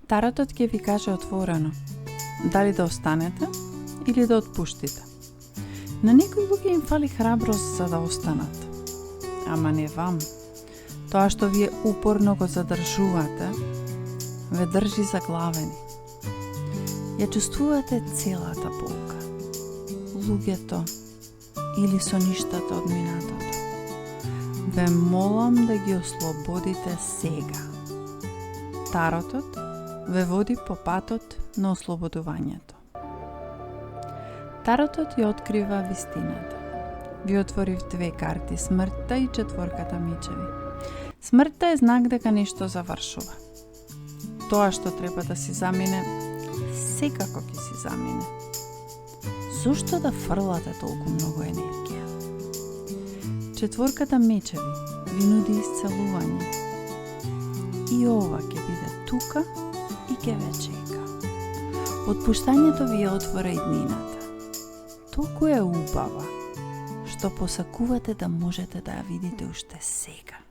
Таротот ќе ви каже отворено дали да останете или да отпуштите. На некои луѓе им фали храброст за да останат. Ама не вам. Тоа што вие упорно го задржувате, ве држи заглавени. Ја чувствувате целата болка. Луѓето или соништата од минатото. Ве молам да ги ослободите сега. Таротот ве води по патот на ослободувањето. Таротот ја открива вистината. Ви отворив 2 карти, смртта и 4 мечеви. Смртта е знак дека нешто завршува. Тоа што треба да си замине, секако ќе си замине. Зошто да фрлате толку многу енергија? 4 мечеви ви нуди исцелување. И ова ќе биде тука и ќе ве чека. Отпуштањето ви ја отвора иднината. Толку е убава, што посакувате да можете да ја видите уште сега.